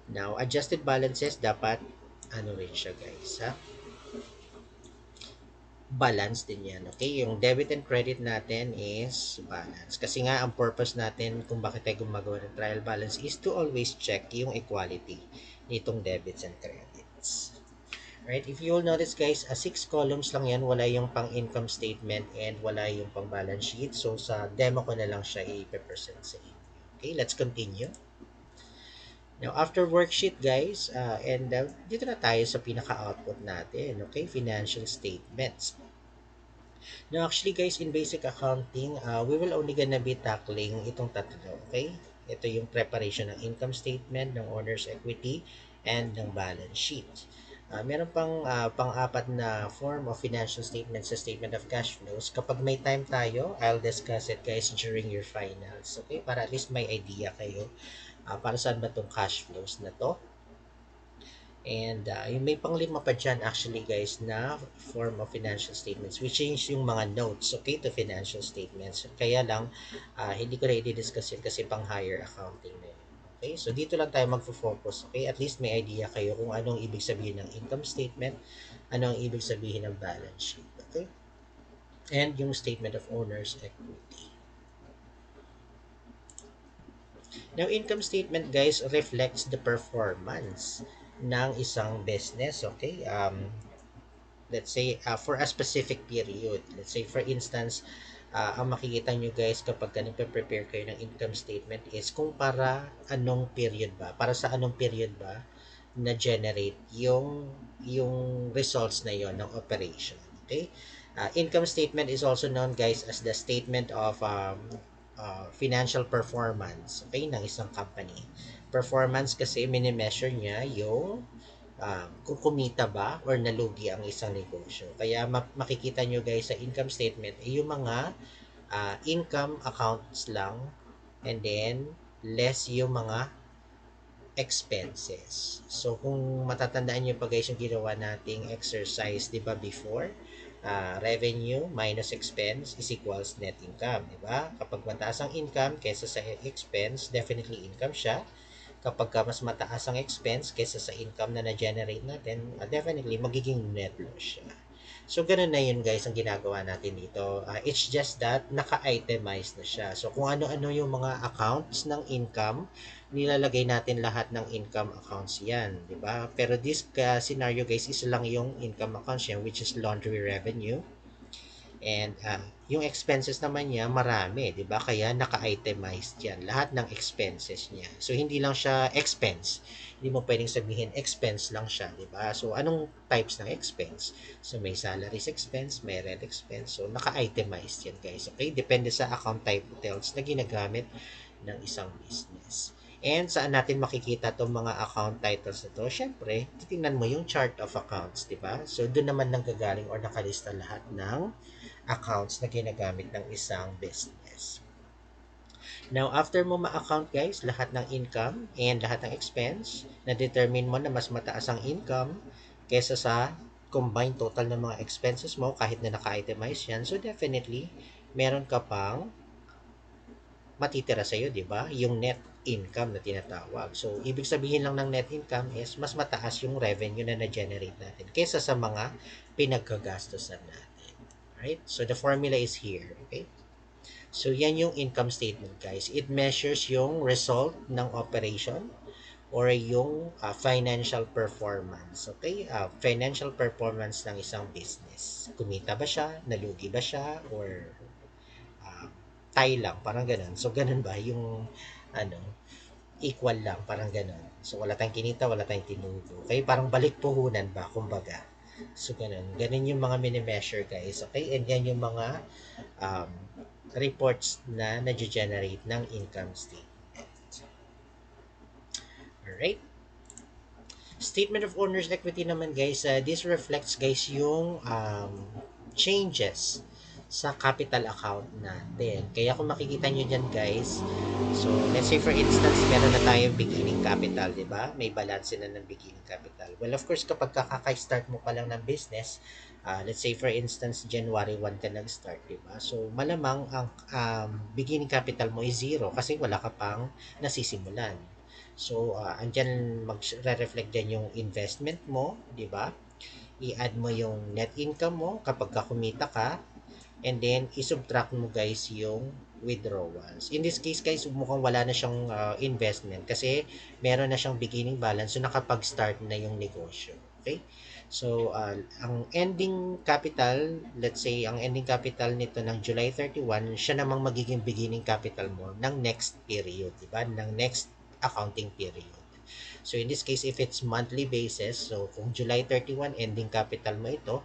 Now, adjusted balances dapat ano rin siya guys, ha? Balance din yan, okay? Yung debit and credit natin is balance. Kasi nga, ang purpose natin kung bakit tayo gumagawa ng trial balance is to always check yung equality nitong debits and credits. Right? If you will notice guys, 6 columns lang yan. Wala yung pang income statement and wala yung pang balance sheet. So, sa demo ko na lang siya i-present sa inyo. Okay, let's continue. Now, after worksheet guys, and dito na tayo sa pinaka-output natin. Okay, financial statements. Now, actually guys, in basic accounting, we will only gonna be tackling itong tatlo, okay? Ito yung preparation ng income statement, ng owner's equity, and ng balance sheet. Meron pang pang-apat na form of financial statements sa statement of cash flows. Kapag may time tayo, I'll discuss it guys during your finals, okay? Para at least may idea kayo para saan ba itong cash flows na to. And yung may panglima pa dyan actually guys na form of financial statements. We change yung mga notes, okay, to financial statements. Kaya lang, hindi ko na i-discuss yun kasi pang higher accounting na yun. Okay, so dito lang tayo magfo-focus. Okay, at least may idea kayo kung anong ibig sabihin ng income statement, ano ang ibig sabihin ng balance sheet. Okay, and yung statement of owner's equity. Now, income statement guys reflects the performance ng isang business, okay? Let's say for a specific period. Let's say for instance, ang makikita nyo guys kapag nagpe-prepare kayo ng income statement is kung para anong period ba, para sa anong period ba na generate yung results na yon ng operation. Okay? Income statement is also known guys as the statement of financial performance, okay, ng isang company. Performance kasi mini-measure niya yung kung kumita ba or nalugi ang isang negosyo. Kaya makikita nyo guys sa income statement yung mga income accounts lang, and then less yung mga expenses. So kung matatandaan nyo pa guys yung ginawa nating exercise, di ba, before, revenue minus expense is equals net income, di ba? Kapag mataas ang income kaysa sa expense, definitely income siya. Kapag mas mataas ang expense kaysa sa income na na-generate natin, definitely magiging net loss siya. So, ganun na yun guys ang ginagawa natin dito. It's just that naka-itemize na siya. So, kung ano-ano yung mga accounts ng income, nilalagay natin lahat ng income accounts yan. Diba? Pero this scenario guys, isa lang yung income accounts yan, which is laundry revenue. And yung expenses naman niya, marami, di ba? Kaya naka-itemized yan. Lahat ng expenses niya. So, hindi lang siya expense. Hindi mo pwedeng sabihin expense lang siya, di ba? So, anong types ng expense? So, may salaries expense, may rent expense. So, naka-itemized yan, guys. Okay? Depende sa account titles na ginagamit ng isang business. And saan natin makikita itong mga account titles na to? Siyempre, titingnan mo yung chart of accounts, di ba? So, doon naman nanggagaling or nakalista lahat ng accounts na ginagamit ng isang business. Now, after mo ma-account guys, lahat ng income and lahat ng expense, na-determine mo na mas mataas ang income kesa sa combined total ng mga expenses mo kahit na naka-itemize yan. So, definitely, meron ka pang matitira sa'yo, di ba? Yung net income na tinatawag. So, ibig sabihin lang ng net income is mas mataas yung revenue na na-generate natin kesa sa mga pinagkagastosan natin. Right? So, the formula is here. Okay? So, yan yung income statement, guys. It measures yung result ng operation or yung financial performance. Okay? Financial performance ng isang business. Kumita ba siya? Nalugi ba siya? Or uh, tie lang? Parang ganun. So, ganun ba? Yung ano, equal lang. Parang ganun. So, wala tayong kinita, wala tayong tinubo. Okay? Parang balik puhunan ba? Kumbaga. So, ganun. Ganun yung mga mini-measure, guys. Okay? And yan yung mga um, reports na nag-generate ng income statement. Alright? Statement of owner's equity naman guys, this reflects guys yung changes sa capital account natin. Kaya kung makikita nyo dyan guys, so let's say for instance, meron na tayong beginning capital, di ba? May balance na ng beginning capital. Well, of course, kapag kakaka-start mo pa lang ng business, let's say for instance, January 1 ka nag-start, di ba? So, malamang ang beginning capital mo is zero kasi wala ka pang nasisimulan. So, andyan magre-reflect dyan yung investment mo, di ba? I-add mo yung net income mo kapag kumita ka, and then i-subtract mo guys yung withdrawals. In this case guys, mukhang wala na siyang investment kasi meron na siyang beginning balance, so nakapag-start na yung negosyo. Okay? So, ang ending capital, let's say, ang ending capital nito ng July 31, siya namang magiging beginning capital mo ng next period, di ba? Ng next accounting period. So, in this case, if it's monthly basis, so kung July 31, ending capital mo ito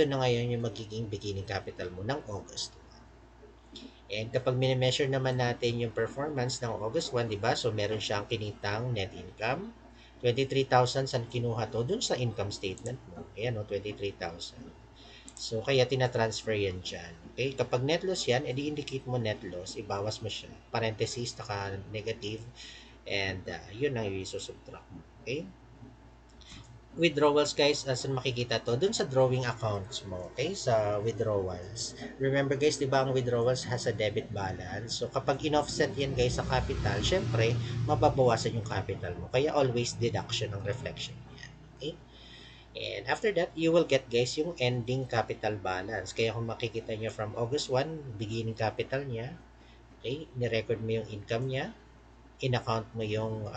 na ngayon yung magiging beginning capital mo ng August 1. And kapag minimeasure naman natin yung performance ng August 1, di ba? So, meron siyang kinitang net income. 23,000 saan kinuha to? Dun sa income statement mo. Ayan o, 23,000. So, kaya tinatransfer yan dyan. Okay? Kapag net loss yan, edi indicate mo net loss. Ibawas mo siya. Parenthesis, naka negative. And yun ang i-subtract mo. Okay? withdrawals guys, saan makikita to? Dun sa drawing accounts mo, okay? Sa withdrawals. Remember guys, di ba ang withdrawals has a debit balance? So kapag in-offset yan guys sa capital, syempre, mababawasan yung capital mo. Kaya always deduction ang reflection yan. Okay? And after that, you will get guys yung ending capital balance. Kaya kung makikita nyo from August 1, beginning capital niya, okay, ni-record mo yung income niya, in-account mo yung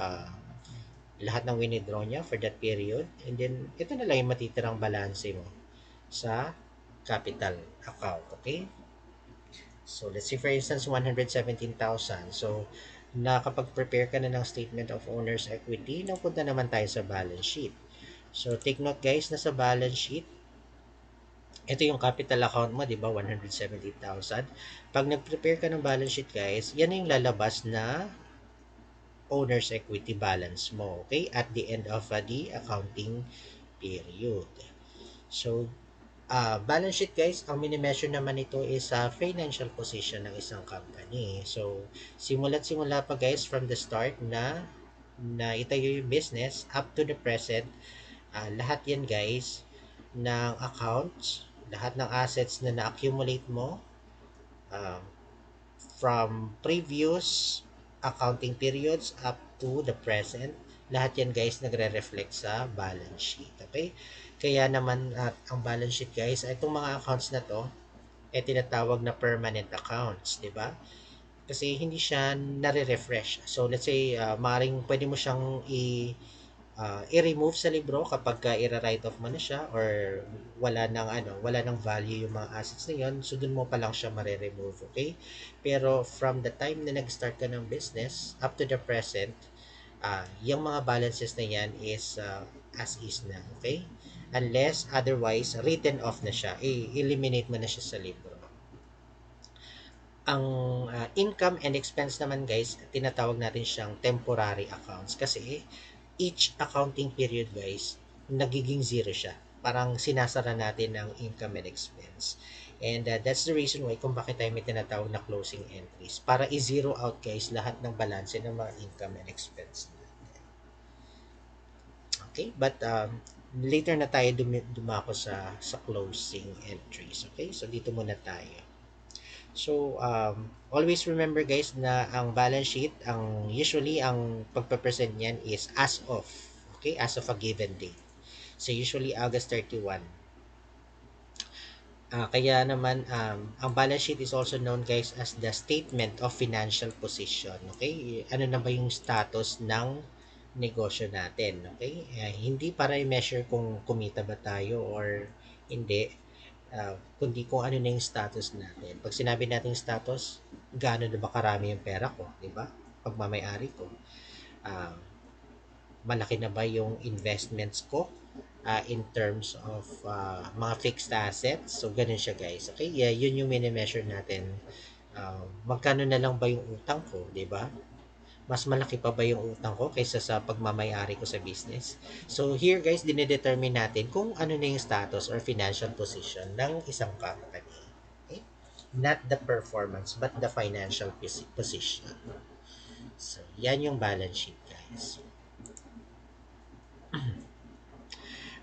lahat ng winidraw niya for that period. And then, ito na lang yung matitirang balance mo sa capital account. Okay? So, let's say for instance, 117,000. So, nakapag-prepare ka na ng statement of owner's equity, napunta naman tayo sa balance sheet. So, take note guys na sa balance sheet, ito yung capital account mo, di ba? 170,000. Pag nag-prepare ka ng balance sheet guys, yan yung lalabas na owner's equity balance mo, okay? At the end of the accounting period. So, balance sheet guys, ang mini-measure naman ito is sa financial position ng isang company. So, simula pa guys from the start na itayo yung business up to the present, lahat yan guys ng accounts, lahat ng assets na na-accumulate mo, uh, from previous accounting periods up to the present, lahat yan guys nagre-reflect sa balance sheet. Okay? Kaya naman ang balance sheet guys, itong mga accounts na to, tinatawag na permanent accounts, di ba? Kasi hindi siya nare-refresh. So let's say, maaaring pwede mo siyang i-remove sa libro kapag i-write off mo na siya or wala nang value yung mga assets na yun, so dun mo pa lang siya mare-remove, okay? Pero from the time na nag-start ka ng business up to the present, yung mga balances na yan is as is na, okay? Unless otherwise written off na siya, eliminate mo na siya sa libro. Ang income and expense naman guys, tinatawag natin siyang temporary accounts kasi each accounting period guys, nagiging zero siya. Parang sinasara natin ang income and expense. And that's the reason why kung bakit tayo may tinatawag na closing entries. Para i-zero out guys lahat ng balance ng mga income and expense. Okay? But later na tayo dumako sa closing entries. Okay? So dito muna tayo. So, always remember guys na ang balance sheet, usually ang pagpapresent niyan is as of, okay, as of a given date. So, usually August 31. Kaya naman, ang balance sheet is also known guys as the statement of financial position. Okay? Ano na ba yung status ng negosyo natin? Okay? Hindi para i-measure kung kumita ba tayo or hindi, kundi kung ano na yung status natin. Pag sinabi natin status, gaano na ba karami yung pera ko, di ba? Pagmamayari ko. Uh, Malaki na ba yung investments ko in terms of mga fixed assets? So, ganun siya guys. Okay, yeah, yun yung mini-measure natin. Magkano na lang ba yung utang ko, di ba? Mas malaki pa ba yung utang ko kaysa sa pagmamayari ko sa business? So here guys, dinedetermine natin kung ano na yung status or financial position ng isang company. Okay? Not the performance, but the financial position. So, yan yung balance sheet guys.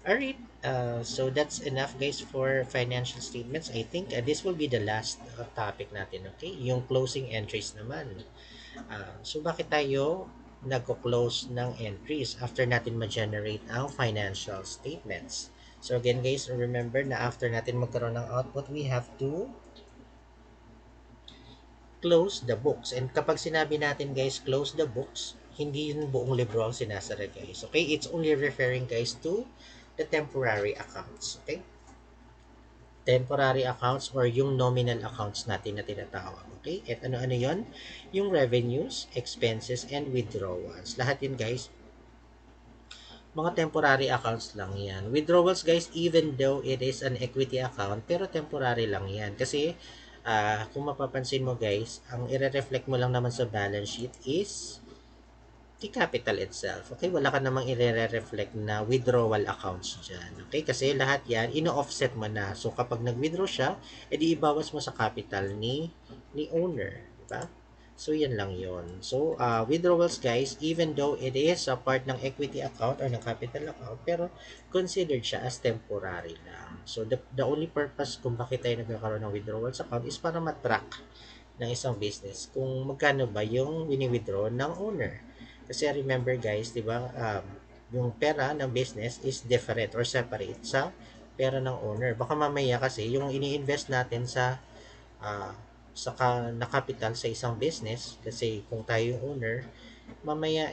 Alright, so that's enough guys for financial statements. I think this will be the last topic natin, okay? Yung closing entries naman. So bakit tayo nagko-close ng entries after natin ma-generate ang financial statements? So again guys, remember na after natin magkaroon ng output, we have to close the books. And kapag sinabi natin guys, close the books, hindi yun buong libro ang sinasara guys. Okay? It's only referring guys to the temporary accounts. Okay? Temporary accounts or yung nominal accounts natin na tinatawag. Okay? At ano-ano yon? Yung revenues, expenses, and withdrawals. Lahat yun guys, mga temporary accounts lang yan. Withdrawals guys, even though it is an equity account, pero temporary lang yan. Kasi kung mapapansin mo guys, ang i-reflect mo lang naman sa balance sheet is the capital itself. Okay, wala ka namang i-reflect na withdrawal accounts dyan. Okay, kasi lahat yan, ino-offset mo na. So, kapag nag-withdraw siya, edi ibawas mo sa capital ni owner. Diba? So, yan lang yon. So, withdrawals guys, even though it is a part ng equity account or ng capital account, pero considered siya as temporary lang. So, the only purpose kung bakit tayo nagkakaroon ng withdrawals account is para matrack ng isang business kung magkano ba yung wini-withdraw ng owner. Kasi remember guys, di ba, yung pera ng business is different or separate sa pera ng owner. Baka mamaya kasi yung ini-invest natin uh, na capital sa isang business, kasi kung tayo yung owner, mamaya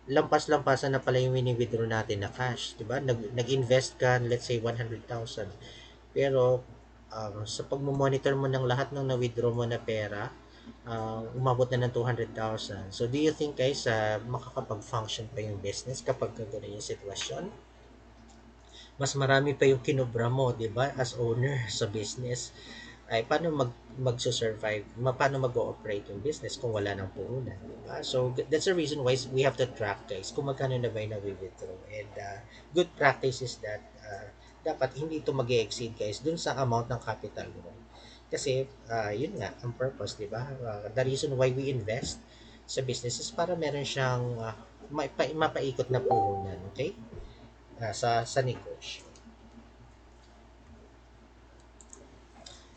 lampas-lampasan na pala yung wini-withdraw natin na cash, 'di ba? Nag-invest ka, let's say 100,000. Pero sa pagmo-monitor mo ng lahat ng na-withdraw mo na pera, umabot na ng 200,000. So do you think guys makakapag-function pa yung business kapag gano'n yung sitwasyon? Mas marami pa yung kinubra mo, 'di ba? As owner sa business, ay paano magso-survive, paano mag-ooperate yung business kung wala nang puhunan, di ba? So that's the reason why we have to track guys kung magkano na ba yung na-withdraw, and good practice is that dapat hindi ito mag-exceed guys dun sa amount ng capital mo, kasi yun nga ang purpose, di ba? The reason why we invest sa business is para meron siyang mapaikot na puhunan, okay, sa negosyo.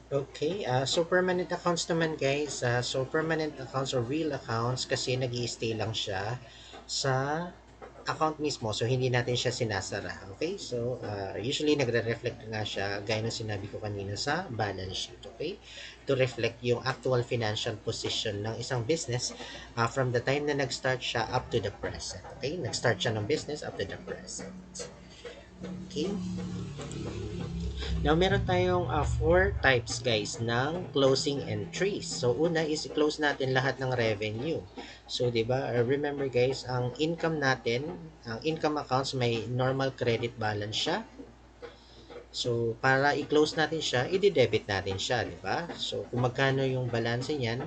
Okay, so permanent accounts naman guys, so permanent accounts or real accounts kasi nag stay lang siya sa account mismo, so hindi natin siya sinasara. Okay, so usually nagre-reflect nga siya gaya ng sinabi ko kanina sa balance sheet, okay, to reflect yung actual financial position ng isang business from the time na nag-start siya up to the present. Okay, nag-start siya ng business up to the present. Okay. Now, meron tayong four types guys ng closing entries. So, una is i-close natin lahat ng revenue. So, 'di ba? Remember guys, ang income natin, ang income accounts may normal credit balance siya. So, para i-close natin siya, i-debit natin siya, 'di ba? So, kung magkano yung balance niyan,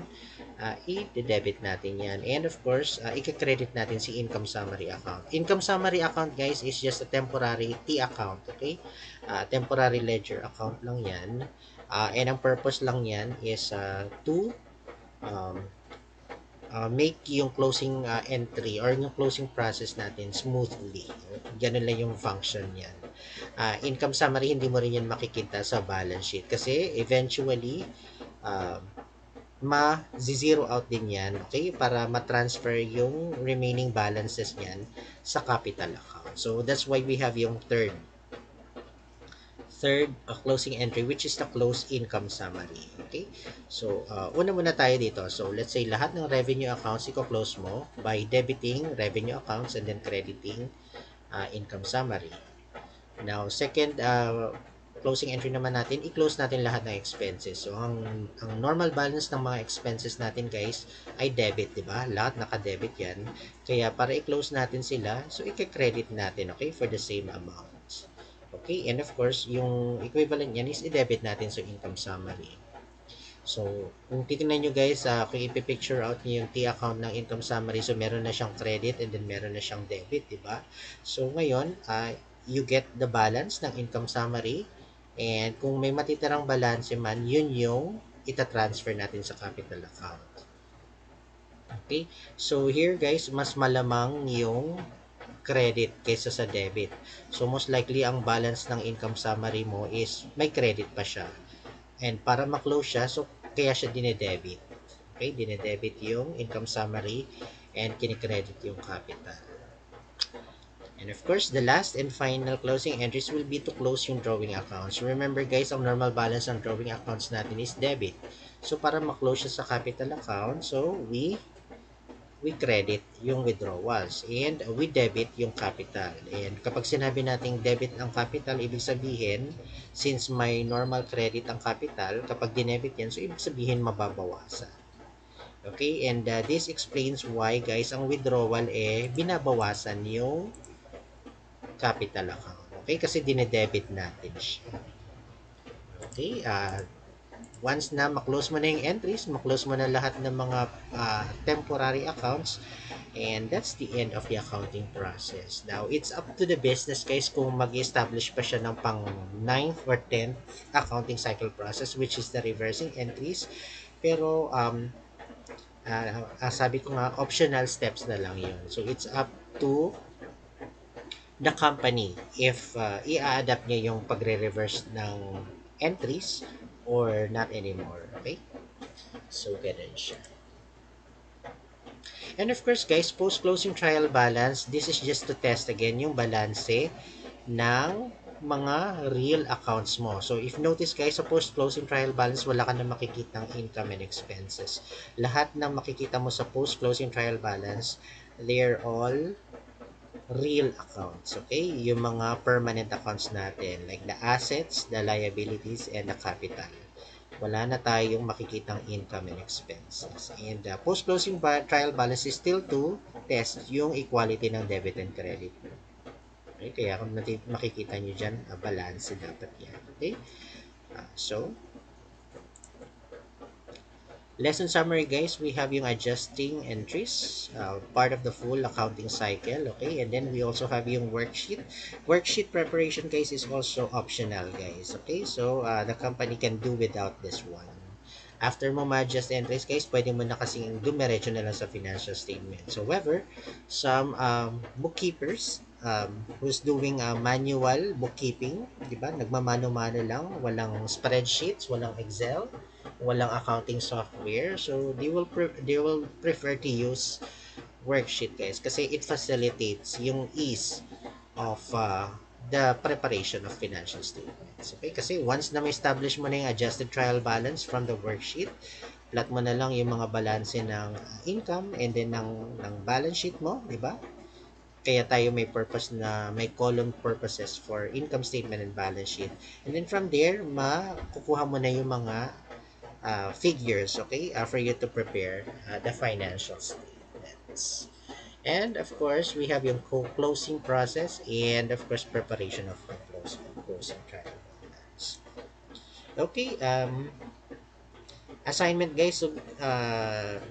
i-debit natin yan. And of course, i-credit natin si income summary account. Income summary account guys is just a temporary T account, okay? Temporary ledger account lang yan. And ang purpose lang yan is to um, make yung closing entry or yung closing process natin smoothly. Ganun lang yung function yan. Income summary, hindi mo rin yan makikita sa balance sheet kasi eventually, uh, ma-zero out din yan, okay, para ma-transfer yung remaining balances niyan sa capital account. So that's why we have yung third closing entry, which is the close income summary. Okay, so una muna tayo dito. So let's say lahat ng revenue accounts i-close mo by debiting revenue accounts and then crediting income summary. Now, second closing entry naman natin, i-close natin lahat ng expenses. So, ang normal balance ng mga expenses natin guys ay debit, di ba? Lahat naka-debit yan. Kaya para i-close natin sila, so i-credit natin, okay, for the same amount. Okay, and of course, yung equivalent yan is i-debit natin sa income summary. So, kung titingnan nyo guys, kung ipipicture out nyo yung T account ng income summary, so meron na siyang credit and then meron na siyang debit, di ba? So, ngayon, you get the balance ng income summary, and kung may matitirang balance man, yun yung ita-transfer natin sa capital account. Okay? So, here guys, mas malamang yung credit kaysa sa debit. So, most likely, ang balance ng income summary mo is may credit pa siya. And para ma-close siya, so kaya siya dinedebit. Okay, dinedebit yung income summary and kinikredit yung capital. And of course, the last and final closing entries will be to close yung drawing accounts. Remember guys, ang normal balance ng drawing accounts natin is debit. So para ma-close siya sa capital account, so we credit yung withdrawals and we debit yung capital. And kapag sinabi nating debit ang capital, ibig sabihin, since may normal credit ang capital, kapag dinebit yan, so ibig sabihin mababawasan. Okay, and this explains why guys, ang withdrawal binabawasan yung capital account. Okay, kasi dinedebit natin siya. Okay, once na maklose mo na yung entries, maklose mo na lahat ng mga temporary accounts, and that's the end of the accounting process. Now, it's up to the business guys kung mag-establish pa siya ng pang 9th or 10th accounting cycle process, which is the reversing entries. Pero sabi ko nga, optional steps na lang yun. So, it's up to the company if i-adapt niya yung pagre-reverse ng entries or not anymore. Okay? So, ganun siya. And of course, guys, post-closing trial balance, this is just to test again yung balanse ng mga real accounts mo. So, if notice guys, sa post-closing trial balance, wala ka na makikitang income and expenses. Lahat ng makikita mo sa post-closing trial balance, they're all real accounts. Okay? Yung mga permanent accounts natin, like the assets, the liabilities, and the capital. Wala na tayong makikitang income and expenses. And post-closing trial balance is still to test yung equality ng debit and credit. Okay? Kaya kung makikita nyo dyan, balance dapat yan. Okay? So, lesson summary guys, we have yung adjusting entries, part of the full accounting cycle, okay? And then we also have yung worksheet. Worksheet preparation guys is also optional guys, okay? So the company can do without this one. After mo ma-adjust entries guys, pwede mo na kasing dumiretso na lang sa financial statements. However, some bookkeepers who's doing manual bookkeeping, di ba? Nagmamano-mano lang, walang spreadsheets, walang Excel, walang accounting software. So they will prefer to use worksheet guys kasi it facilitates yung ease of the preparation of financial statements. Okay? Kasi once na ma-establish mo na yung adjusted trial balance from the worksheet, plot mo na lang yung mga balanse ng income and then ng balance sheet mo, di ba? Kaya tayo may purpose na may column purposes for income statement and balance sheet. And then from there, makukuha mo na yung mga figures, okay, for you to prepare the financial statements. And of course, we have yung closing process and of course, preparation of the closing trial balance. Okay, assignment guys, so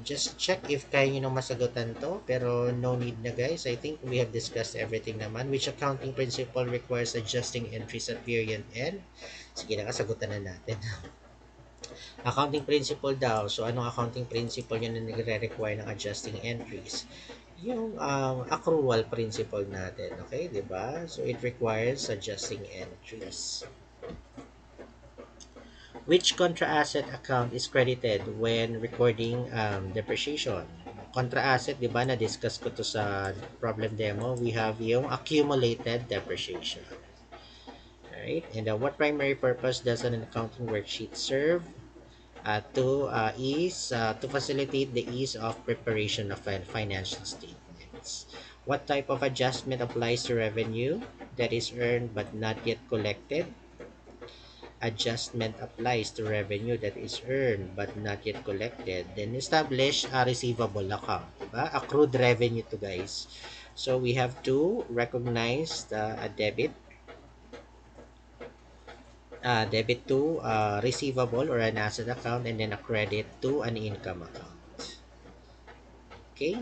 just check if kaya nyo nang masagutan to, pero no need na guys. I think we have discussed everything naman. Which accounting principle requires adjusting entries at period end? Sige na, kasagutan na natin. Accounting principle daw. So, anong accounting principle yun na nagre-require ng adjusting entries? Yung accrual principle natin. Okay, di ba? So, it requires adjusting entries. Which contra asset account is credited when recording depreciation? Contra asset, di ba, na-discuss ko to sa problem demo. We have yung accumulated depreciation. Alright, and what primary purpose does an accounting worksheet serve? To facilitate the ease of preparation of financial statements. What type of adjustment applies to revenue that is earned but not yet collected? Adjustment applies to revenue that is earned but not yet collected. Then establish a receivable account. Diba? Accrued revenue to guys. So we have to recognize a debit to receivable or an asset account, and then a credit to an income account. Okay?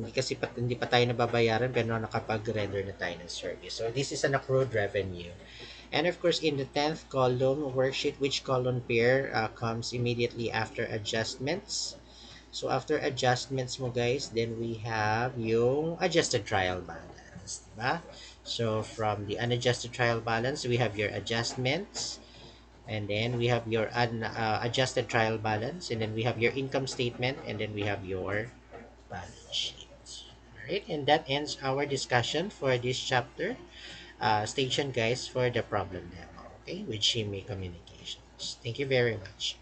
Hindi pa tayo nababayaran pero nakapag-render na tayo ng service. So this is an accrued revenue. And of course, in the 10th column worksheet, which column pair comes immediately after adjustments? So after adjustments mo guys, then we have yung adjusted trial balance. Diba? So from the unadjusted trial balance, we have your adjustments. And then we have your adjusted trial balance. And then we have your income statement. And then we have your balance sheet. Alright, and that ends our discussion for this chapter. Stay tuned guys for the problem demo, okay, with Shimei Communications. Thank you very much.